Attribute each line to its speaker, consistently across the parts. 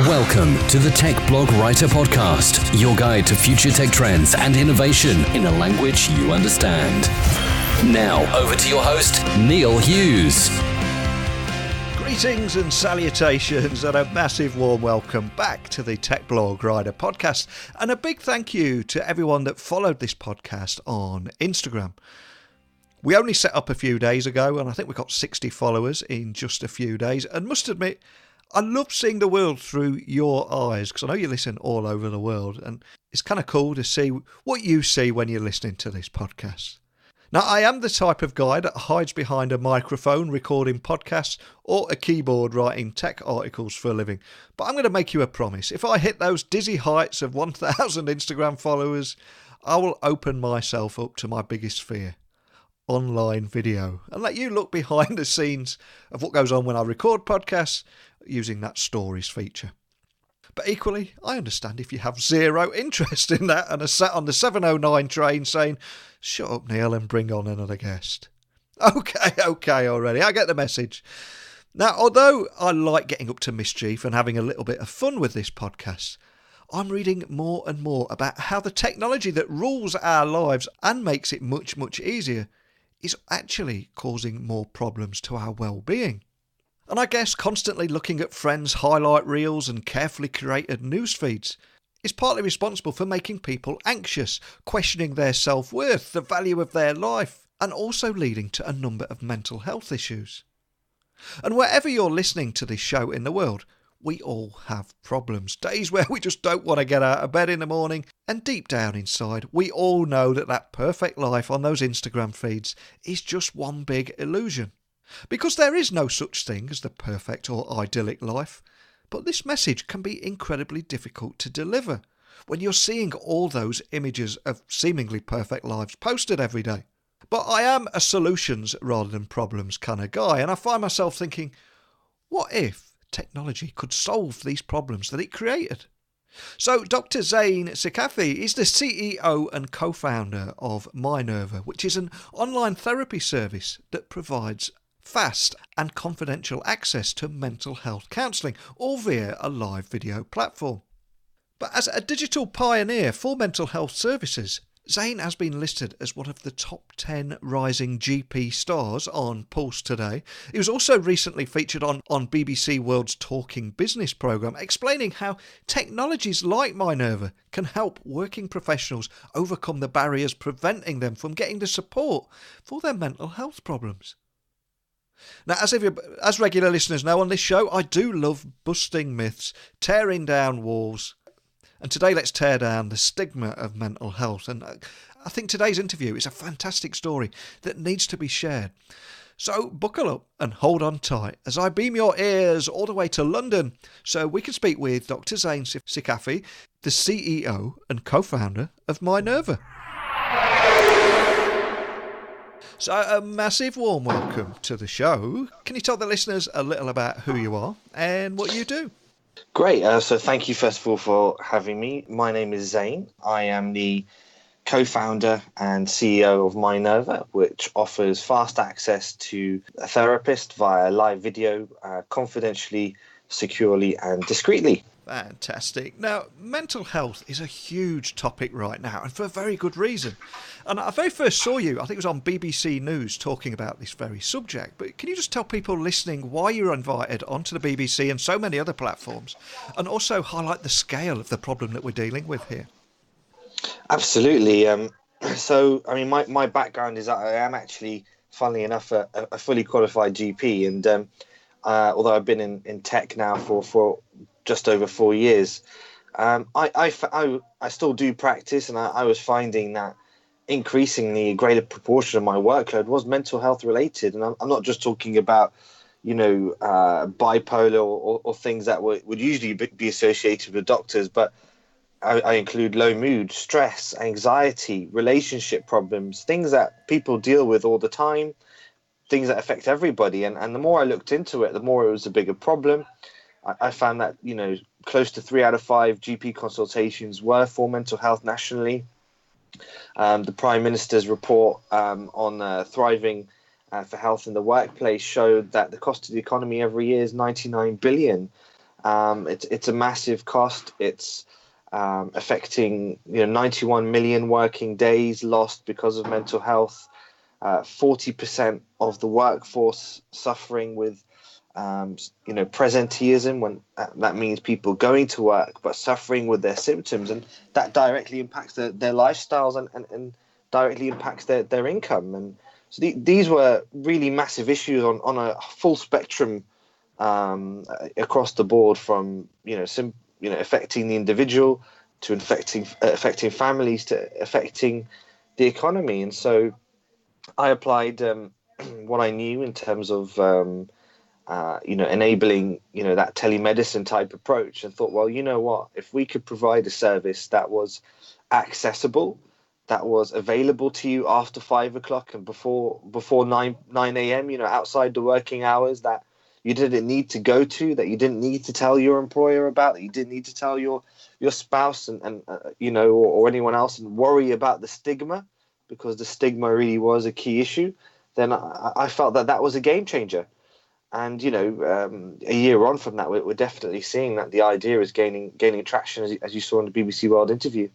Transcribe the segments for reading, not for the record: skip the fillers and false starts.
Speaker 1: Welcome to the Tech Blog Writer Podcast, your guide to future tech trends and innovation in a language you understand. Now, over to your host, Neil Hughes.
Speaker 2: Greetings and salutations and a massive warm welcome back to the Tech Blog Writer Podcast, and a big thank you to everyone that followed this podcast on Instagram. We only set up a few days ago and I think we got 60 followers in just a few days, and must admit, I love seeing the world through your eyes, because I know you listen all over the world, and it's kind of cool to see what you see when you're listening to this podcast. Now, I am the type of guy that hides behind a microphone recording podcasts or a keyboard writing tech articles for a living, but I'm going to make you a promise. If I hit those dizzy heights of 1,000 Instagram followers, I will open myself up to my biggest fear: online video, and let you look behind the scenes of what goes on when I record podcasts using that stories feature. But equally, I understand if you have zero interest in that and are sat on the 7:09 train saying, "Shut up, Neil, and bring on another guest." Okay already, I get the message. Now, although I like getting up to mischief and having a little bit of fun with this podcast, I'm reading more and more about how the technology that rules our lives and makes it much, much easier is actually causing more problems to our well-being. And I guess constantly looking at friends' highlight reels and carefully curated news feeds is partly responsible for making people anxious, questioning their self-worth, the value of their life, and also leading to a number of mental health issues. And wherever you're listening to this show in the world, we all have problems. Days where we just don't want to get out of bed in the morning, and deep down inside, we all know that perfect life on those Instagram feeds is just one big illusion. Because there is no such thing as the perfect or idyllic life. But this message can be incredibly difficult to deliver when you're seeing all those images of seemingly perfect lives posted every day. But I am a solutions rather than problems kind of guy, and I find myself thinking, what if technology could solve these problems that it created? So Dr. Zain Sikafi is the CEO and co-founder of Mynurva, which is an online therapy service that provides fast and confidential access to mental health counselling, all via a live video platform. But as a digital pioneer for mental health services, Zain has been listed as one of the top 10 rising GP stars on Pulse Today. He was also recently featured on BBC World's Talking Business programme, explaining how technologies like Mynurva can help working professionals overcome the barriers preventing them from getting the support for their mental health problems. Now, as regular listeners know on this show, I do love busting myths, tearing down walls, and today let's tear down the stigma of mental health. And I think today's interview is a fantastic story that needs to be shared. So buckle up and hold on tight as I beam your ears all the way to London so we can speak with Dr. Zain Sikafi, the CEO and co-founder of Mynurva. So a massive warm welcome to the show. Can you tell the listeners a little about who you are and what you do?
Speaker 3: Great. So thank you, first of all, for having me. My name is Zain. I am the co-founder and CEO of Mynurva, which offers fast access to a therapist via live video, confidentially, securely and discreetly.
Speaker 2: Fantastic. Now, mental health is a huge topic right now, and for a very good reason. And I very first saw you, I think it was on BBC News, talking about this very subject. But can you just tell people listening why you were invited onto the BBC and so many other platforms, and also highlight the scale of the problem that we're dealing with here?
Speaker 3: Absolutely. So, I mean, my background is that I am actually, funnily enough, a fully qualified GP. And although I've been in tech now for just over 4 years, I still do practice, and I was finding that increasingly a greater proportion of my workload was mental health related. And I'm not just talking about, bipolar or things that would usually be associated with doctors, but I include low mood, stress, anxiety, relationship problems, things that people deal with all the time, things that affect everybody. And the more I looked into it, the more it was a bigger problem. I found that, close to 3 out of 5 GP consultations were for mental health nationally. The Prime Minister's report on thriving for health in the workplace showed that the cost to the economy every year is 99 billion. It's a massive cost. It's affecting 91 million working days lost because of mental health. 40% of the workforce suffering with presenteeism, when that means people going to work but suffering with their symptoms, and that directly impacts their lifestyles and directly impacts their income. And so these were really massive issues on a full spectrum across the board, from affecting the individual to affecting families to affecting the economy. And so I applied what I knew in terms of enabling that telemedicine type approach, and thought, well, you know what, if we could provide a service that was accessible, that was available to you after 5 o'clock and before 9 a.m., outside the working hours, that you didn't need to go to, that you didn't need to tell your employer about, that you didn't need to tell your spouse and or anyone else, and worry about the stigma, because the stigma really was a key issue, then I felt that was a game changer. And a year on from that, we're definitely seeing that the idea is gaining traction, as you saw in the BBC World interview.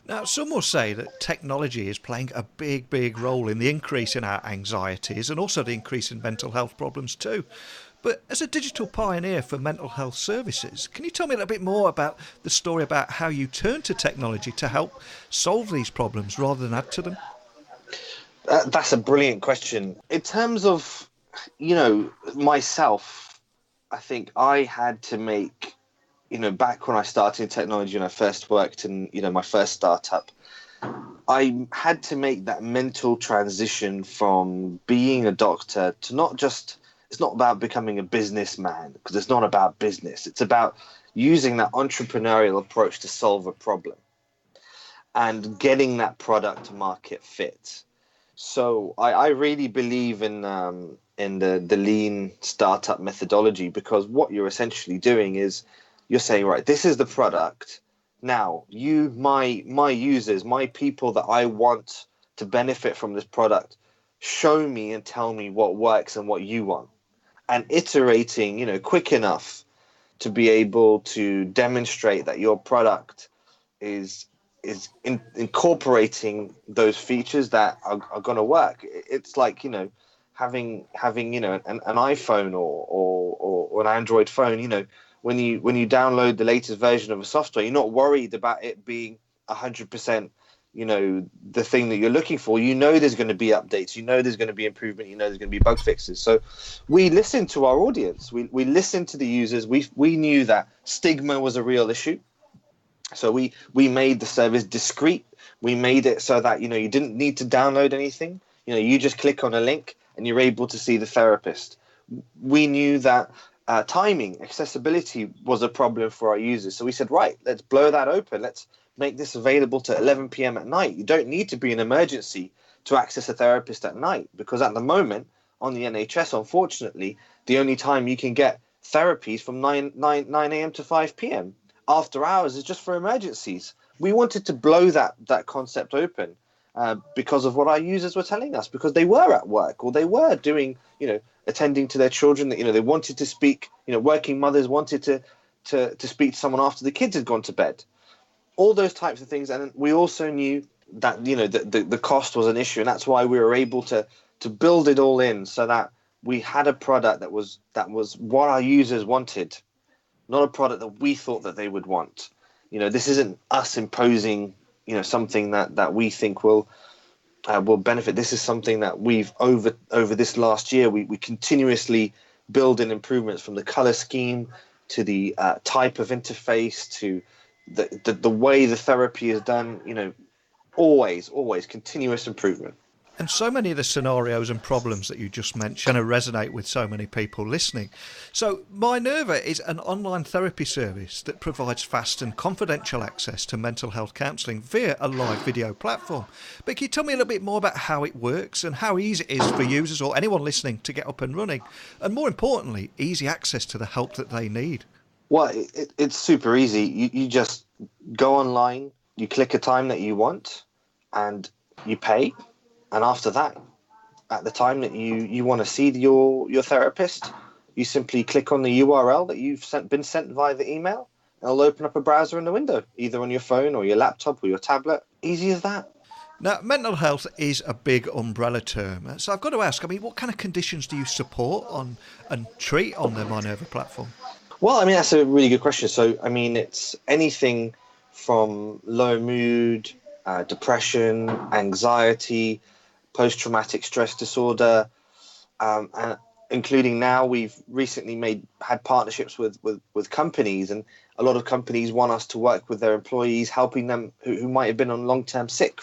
Speaker 2: Now, some will say that technology is playing a big role in the increase in our anxieties and also the increase in mental health problems too. But as a digital pioneer for mental health services, can you tell me a little bit more about the story about how you turned to technology to help solve these problems rather than add to them?
Speaker 3: That's a brilliant question. In terms of, myself, I think I had to make, back when I started in technology and I first worked in, my first startup, I had to make that mental transition from being a doctor to not just, it's not about becoming a businessman, because it's not about business. It's about using that entrepreneurial approach to solve a problem and getting that product market fit. So I really believe in the lean startup methodology, because what you're essentially doing is you're saying, right, this is the product. Now, my users, my people that I want to benefit from this product, show me and tell me what works and what you want. And iterating, quick enough to be able to demonstrate that your product is incorporating those features that are going to work. It's like having an iPhone or an Android phone. When you download the latest version of a software, you're not worried about it being 100% the thing that you're looking for. There's going to be updates, there's going to be improvement, there's going to be bug fixes. So we listened to our audience, we listened to the users. We knew that stigma was a real issue. So we made the service discreet. We made it so that, you didn't need to download anything. You just click on a link and you're able to see the therapist. We knew that timing, accessibility was a problem for our users. So we said, right, let's blow that open. Let's make this available to 11 p.m. at night. You don't need to be in an emergency to access a therapist at night, because at the moment on the NHS, unfortunately, the only time you can get therapies from 9 a.m. to 5 p.m. After hours is just for emergencies. We wanted to blow that concept open because of what our users were telling us, because they were at work or they were doing, attending to their children. That they wanted to speak. Working mothers wanted to speak to someone after the kids had gone to bed. All those types of things. And we also knew that the cost was an issue, and that's why we were able to build it all in, so that we had a product that was what our users wanted. Not a product that we thought that they would want. This isn't us imposing, something that we think will benefit. This is something that we've over this last year, we continuously build in improvements, from the color scheme to the type of interface to the way the therapy is done. Always continuous improvement.
Speaker 2: And so many of the scenarios and problems that you just mentioned resonate with so many people listening. So Mynurva is an online therapy service that provides fast and confidential access to mental health counselling via a live video platform. But can you tell me a little bit more about how it works and how easy it is for users or anyone listening to get up and running? And more importantly, easy access to the help that they need.
Speaker 3: Well, it's super easy. You just go online, you click a time that you want, and you pay. And after that, at the time that you want to see your therapist, you simply click on the URL that you've been sent via the email. It'll open up a browser in the window, either on your phone or your laptop or your tablet. Easy as that.
Speaker 2: Now, mental health is a big umbrella term. So I've got to ask, I mean, what kind of conditions do you support on and treat on the Mynurva platform?
Speaker 3: Well, I mean, that's a really good question. So, I mean, it's anything from low mood, depression, anxiety, post-traumatic stress disorder, and including now we've recently had partnerships with companies, and a lot of companies want us to work with their employees, helping them who might have been on long-term sick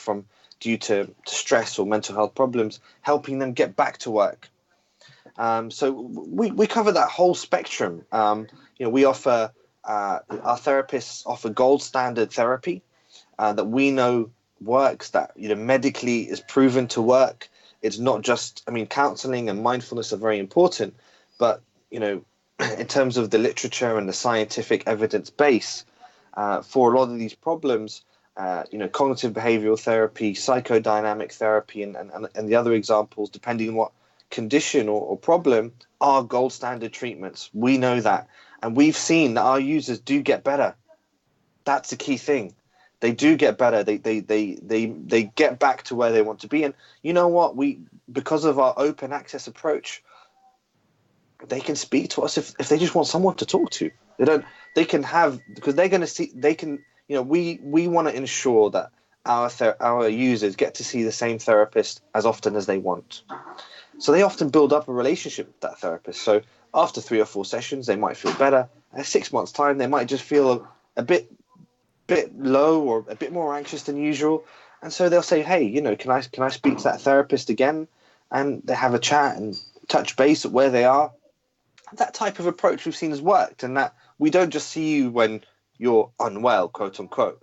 Speaker 3: due to stress or mental health problems, helping them get back to work. So we cover that whole spectrum. We offer our therapists offer gold standard therapy that we know works, that medically is proven to work. It's not just, I mean, counselling and mindfulness are very important, but in terms of the literature and the scientific evidence base for a lot of these problems, cognitive behavioural therapy, psychodynamic therapy, and the other examples, depending on what condition or problem, are gold standard treatments. We know that, and we've seen that our users do get better. That's the key thing. They do get better. They get back to where they want to be. And you know what? Because of our open access approach, they can speak to us if they just want someone to talk to. Because they're going to see, we want to ensure that our users get to see the same therapist as often as they want. So they often build up a relationship with that therapist. So after 3 or 4 sessions, they might feel better. At 6 months' time, they might just feel a bit low or a bit more anxious than usual, and so they'll say, hey, can I speak to that therapist again? And they have a chat and touch base at where they are. That type of approach we've seen has worked, and that we don't just see you when you're unwell, quote unquote,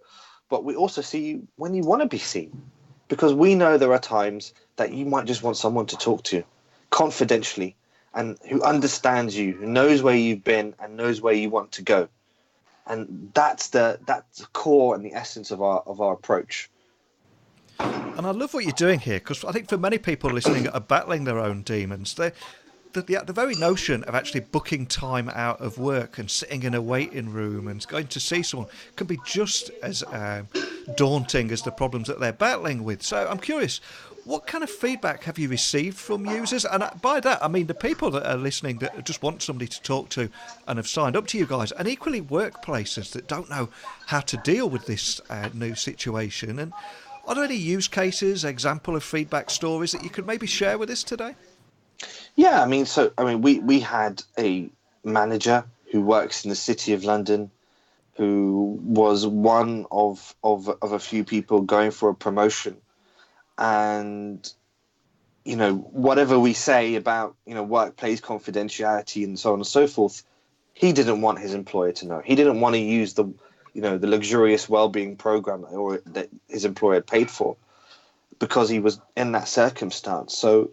Speaker 3: but we also see you when you want to be seen, because we know there are times that you might just want someone to talk to confidentially, and who understands you, who knows where you've been and knows where you want to go. And that's the core and the essence of our approach.
Speaker 2: And I love what you're doing here, because I think for many people listening are battling their own demons. The very notion of actually booking time out of work and sitting in a waiting room and going to see someone can be just as daunting as the problems that they're battling with. So I'm curious, what kind of feedback have you received from users? And by that, I mean the people that are listening that just want somebody to talk to and have signed up to you guys, and equally workplaces that don't know how to deal with this new situation. And are there any use cases, example of feedback stories that you could maybe share with us today?
Speaker 3: Yeah, we had a manager who works in the City of London, who was one of a few people going for a promotion. And, whatever we say about, workplace confidentiality and so on and so forth, he didn't want his employer to know. He didn't want to use the luxurious well-being program that his employer had paid for, because he was in that circumstance. So,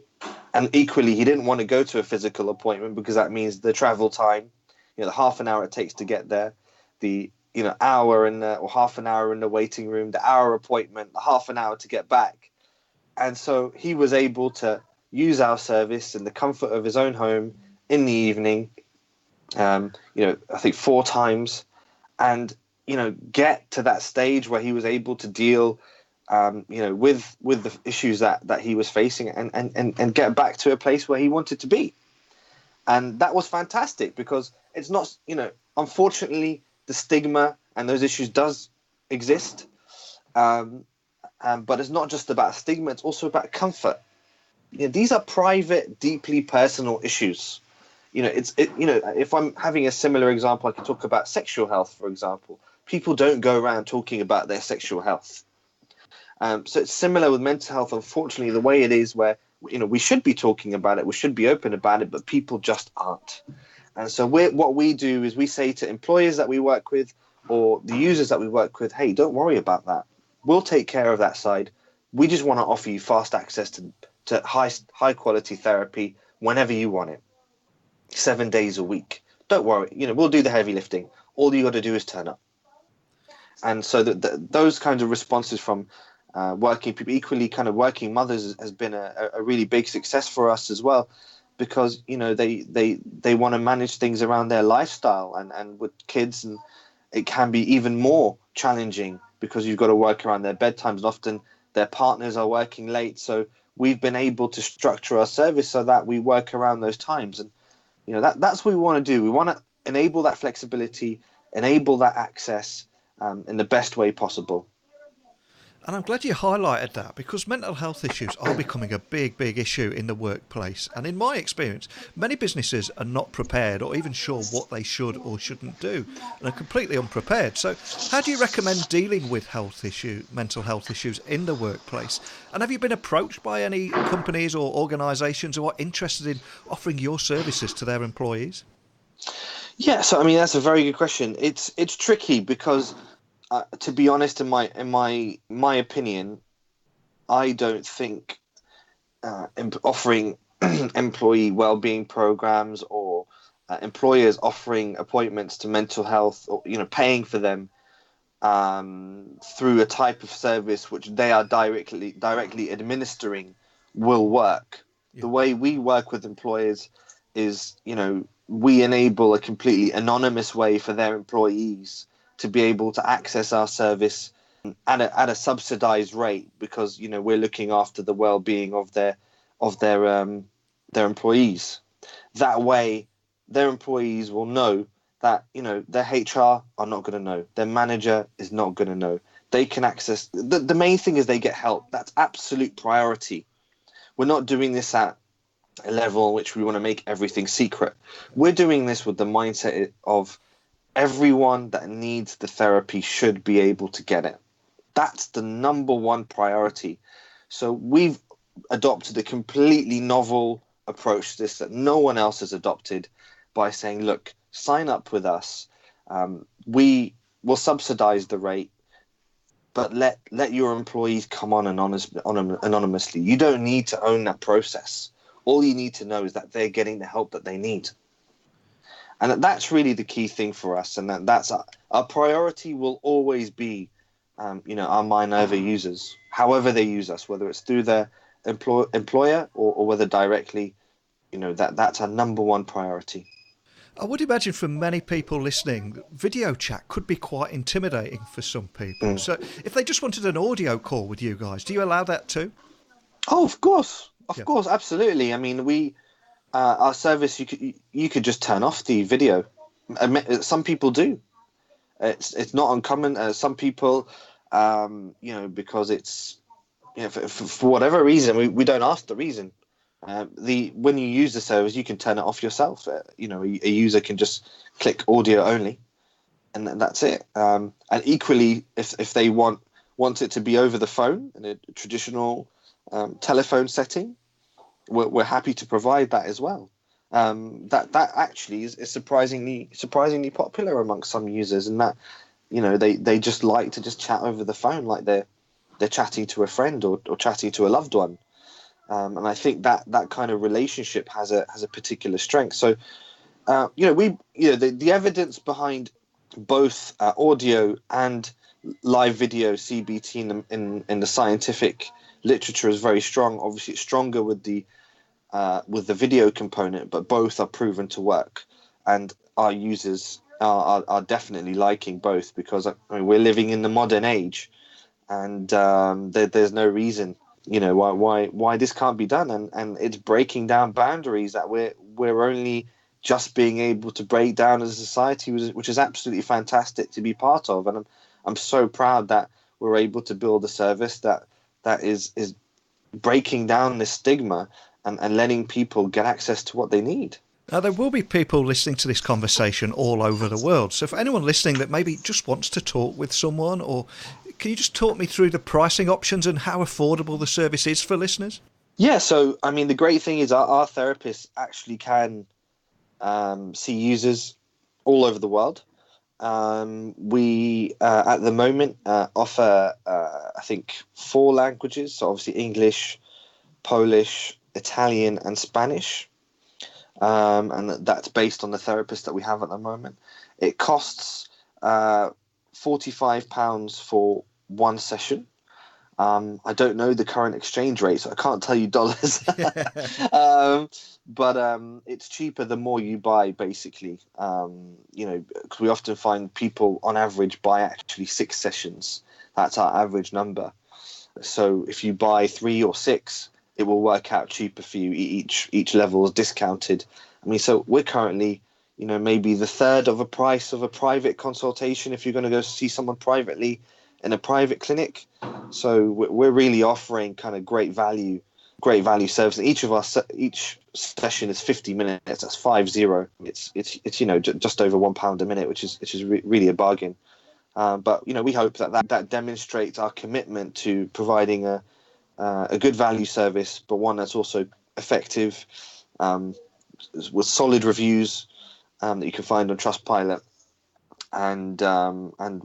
Speaker 3: and equally, he didn't want to go to a physical appointment, because that means the travel time, the half an hour it takes to get there, the hour or half an hour in the waiting room, the hour appointment, the half an hour to get back. And so he was able to use our service in the comfort of his own home in the evening, I think 4 times, and, get to that stage where he was able to deal, with the issues that he was facing, and get back to a place where he wanted to be. And that was fantastic, because it's not, unfortunately, the stigma and those issues does exist. But it's not just about stigma, it's also about comfort. These are private, deeply personal issues. If I'm having a similar example, I could talk about sexual health, for example. People don't go around talking about their sexual health. So it's similar with mental health, unfortunately, the way it is, where we should be talking about it, we should be open about it, but people just aren't. And so what we do is we say to employers that we work with, or the users that we work with, hey, don't worry about that. We'll take care of that side. We just want to offer you fast access to high quality therapy whenever you want it, 7 days a week. Don't worry, we'll do the heavy lifting. All you got to do is turn up. And so those kinds of responses from working people, equally kind of working mothers, has been a really big success for us as well, because they want to manage things around their lifestyle, and with kids, and it can be even more challenging because you've got to work around their bedtimes, and often their partners are working late. So we've been able to structure our service so that we work around those times. And that's what we want to do. We want to enable that flexibility, enable that access in the best way possible.
Speaker 2: And I'm glad you highlighted that, because mental health issues are becoming a big, big issue in the workplace. And in my experience, many businesses are not prepared or even sure what they should or shouldn't do, and are completely unprepared. So how do you recommend dealing with mental health issues in the workplace? And have you been approached by any companies or organisations who are interested in offering your services to their employees?
Speaker 3: Yeah, so that's a very good question. It's tricky because, to be honest, in my opinion, I don't think offering employee well-being programs, or employers offering appointments to mental health, or paying for them through a type of service which they are directly administering will work. Yeah. The way we work with employers is, we enable a completely anonymous way for their employees to be able to access our service at a subsidized rate, because we're looking after the well-being of their employees. That way, their employees will know that their HR are not going to know, their manager is not going to know. They can access. The main thing is they get help. That's absolute priority. We're not doing this at a level in which we want to make everything secret. We're doing this with the mindset of everyone that needs the therapy should be able to get it. That's the number one priority. So we've adopted a completely novel approach to this that no one else has adopted, by saying, look, sign up with us. We will subsidize the rate, but let your employees come on anonymously. You don't need to own that process. All you need to know is that they're getting the help that they need. And that's really the key thing for us. And that's our priority will always be, our Mynurva users, however they use us, whether it's through their employer or whether directly, that's our number one priority.
Speaker 2: I would imagine for many people listening, video chat could be quite intimidating for some people. So if they just wanted an audio call with you guys, do you allow that too?
Speaker 3: Oh, of course. Of course, absolutely. Our service, you could just turn off the video. Some people do. It's not uncommon. Some people, because it's, for whatever reason, we don't ask the reason. When you use the service, you can turn it off yourself. A user can just click audio only, and that's it. And equally, if they want it to be over the phone in a traditional telephone setting, we're happy to provide that as well. That actually is surprisingly popular amongst some users, and that they just like to just chat over the phone, like they're chatting to a friend or chatting to a loved one. And I think that kind of relationship has a particular strength. So the evidence behind both audio and live video CBT in the scientific literature is very strong. Obviously, it's stronger with the video component, but both are proven to work, and our users are definitely liking both, because we're living in the modern age, and there's no reason why this can't be done, and it's breaking down boundaries that we're only just being able to break down as a society, which is absolutely fantastic to be part of. And I'm so proud that we're able to build a service that is breaking down this stigma and letting people get access to what they need.
Speaker 2: Now, there will be people listening to this conversation all over the world. So for anyone listening that maybe just wants to talk with someone, or can you just talk me through the pricing options and how affordable the service is for listeners?
Speaker 3: Yeah, so the great thing is our therapists actually can see users all over the world. We at the moment offer I think 4 languages, so obviously English, Polish, Italian and Spanish, and that's based on the therapist that we have at the moment. It costs £45 for one session, I don't know the current exchange rate, so I can't tell you dollars. But it's cheaper the more you buy, basically. Because we often find people on average buy actually 6 sessions. That's our average number. So if you buy 3 or 6, it will work out cheaper for you. Each level is discounted. I mean, so we're currently, maybe the third of a price of a private consultation if you're going to go see someone privately in a private clinic. So we're really offering kind of great value service. And each session is 50 minutes. That's 50. It's just over £1 a minute, which is really a bargain. But we hope that demonstrates our commitment to providing a good value service, but one that's also effective, with solid reviews that you can find on Trustpilot. And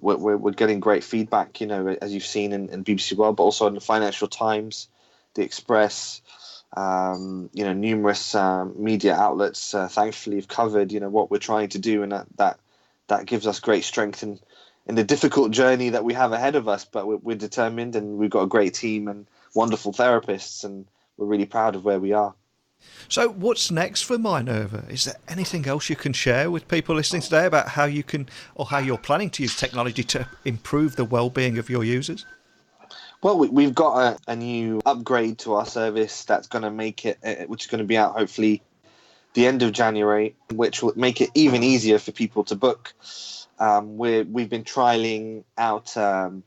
Speaker 3: we're getting great feedback, as you've seen in BBC World, but also in the Financial Times, the Express, numerous media outlets. Thankfully, have covered what we're trying to do, and that gives us great strength in the difficult journey that we have ahead of us. But we're determined, and we've got a great team and wonderful therapists, and we're really proud of where we are.
Speaker 2: So what's next for Mynurva? Is there anything else you can share with people listening today about how you can, or how you're planning to use technology to improve the well-being of your users?
Speaker 3: Well, we've got a new upgrade to our service that's going to make it, which is going to be out hopefully the end of January, which will make it even easier for people to book. We've been trialing out a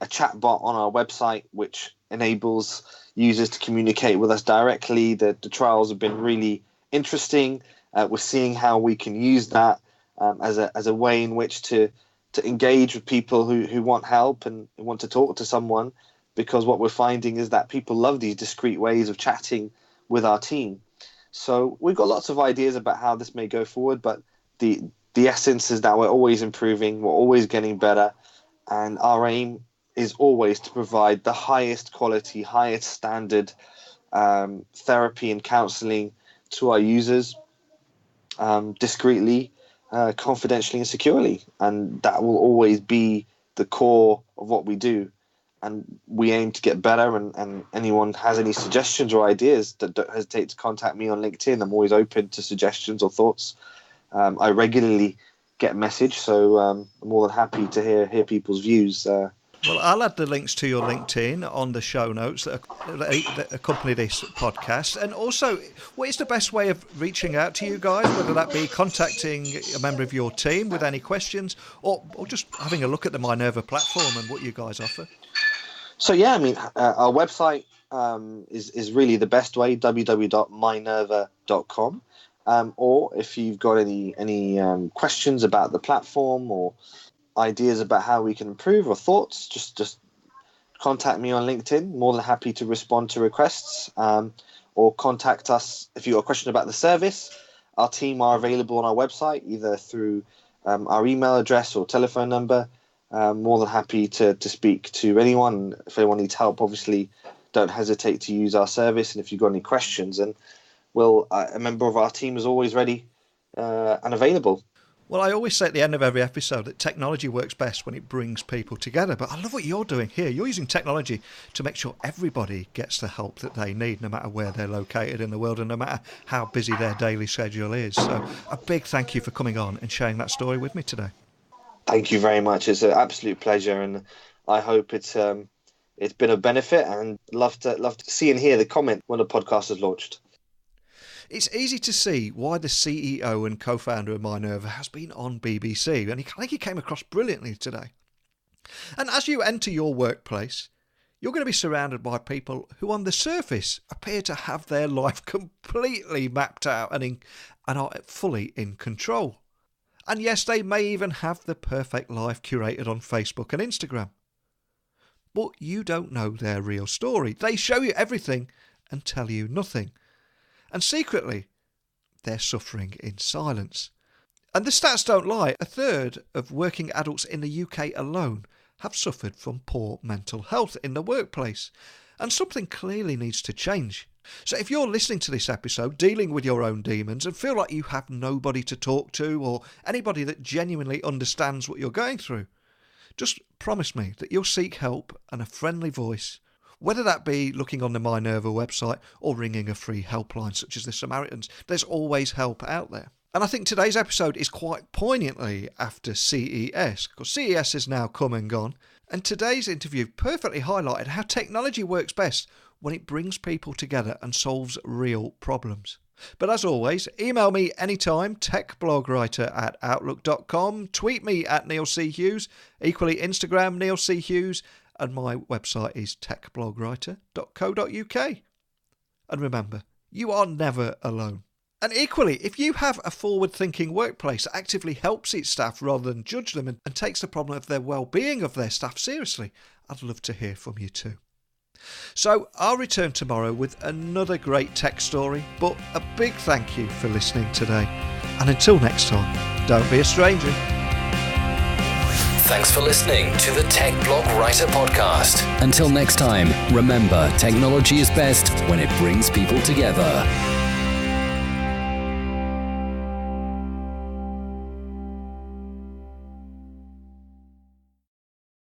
Speaker 3: chat bot on our website, which enables users to communicate with us directly. The trials have been really interesting. We're seeing how we can use that as a way in which to engage with people who want help and want to talk to someone, because what we're finding is that people love these discreet ways of chatting with our team. So we've got lots of ideas about how this may go forward, but the essence is that we're always improving, we're always getting better, and our aim is always to provide the highest quality, highest standard therapy and counselling to our users, discreetly, confidentially and securely. And that will always be the core of what we do. And we aim to get better, and anyone has any suggestions or ideas, don't hesitate to contact me on LinkedIn. I'm always open to suggestions or thoughts. I regularly get a message, so I'm more than happy to hear people's views.
Speaker 2: Well, I'll add the links to your LinkedIn on the show notes that accompany this podcast. And also, what is the best way of reaching out to you guys, whether that be contacting a member of your team with any questions, or just having a look at the Mynurva platform and what you guys offer?
Speaker 3: So, yeah, I mean, our website is really the best way, www.mynurva.com. Or if you've got any questions about the platform or ideas about how we can improve or thoughts, just contact me on LinkedIn. More than happy to respond to requests, or contact us if you've got a question about the service. Our team are available on our website, either through our email address or telephone number. More than happy to speak to anyone. If anyone needs help, obviously don't hesitate to use our service. And if you've got any questions, and a member of our team is always ready and available.
Speaker 2: Well, I always say at the end of every episode that technology works best when it brings people together. But I love what you're doing here. You're using technology to make sure everybody gets the help that they need, no matter where they're located in the world and no matter how busy their daily schedule is. So a big thank you for coming on and sharing that story with me today.
Speaker 3: Thank you very much. It's an absolute pleasure, and I hope it's been a benefit, and love to see and hear the comment when the podcast is launched.
Speaker 2: It's easy to see why the CEO and co-founder of Mynurva has been on BBC, and I think he came across brilliantly today. And as you enter your workplace, you're going to be surrounded by people who on the surface appear to have their life completely mapped out and are fully in control. And yes, they may even have the perfect life curated on Facebook and Instagram. But you don't know their real story. They show you everything and tell you nothing. And secretly, they're suffering in silence. And the stats don't lie. 1/3 of working adults in the UK alone have suffered from poor mental health in the workplace. And something clearly needs to change. So if you're listening to this episode, dealing with your own demons, and feel like you have nobody to talk to or anybody that genuinely understands what you're going through, just promise me that you'll seek help and a friendly voice, whether that be looking on the Mynurva website or ringing a free helpline such as the Samaritans. There's always help out there. And I think today's episode is quite poignantly after CES, because CES has now come and gone, and today's interview perfectly highlighted how technology works best when it brings people together and solves real problems. But as always, email me anytime, techblogwriter@outlook.com, tweet me at Neil C. Hughes, equally Instagram Neil C. Hughes, and my website is techblogwriter.co.uk. And remember, you are never alone. And equally, if you have a forward-thinking workplace that actively helps its staff rather than judge them and takes the problem of their well-being of their staff seriously, I'd love to hear from you too. So I'll return tomorrow with another great tech story, but a big thank you for listening today. And until next time, don't be a stranger.
Speaker 1: Thanks for listening to the Tech Blog Writer Podcast. Until next time, remember, technology is best when it brings people together.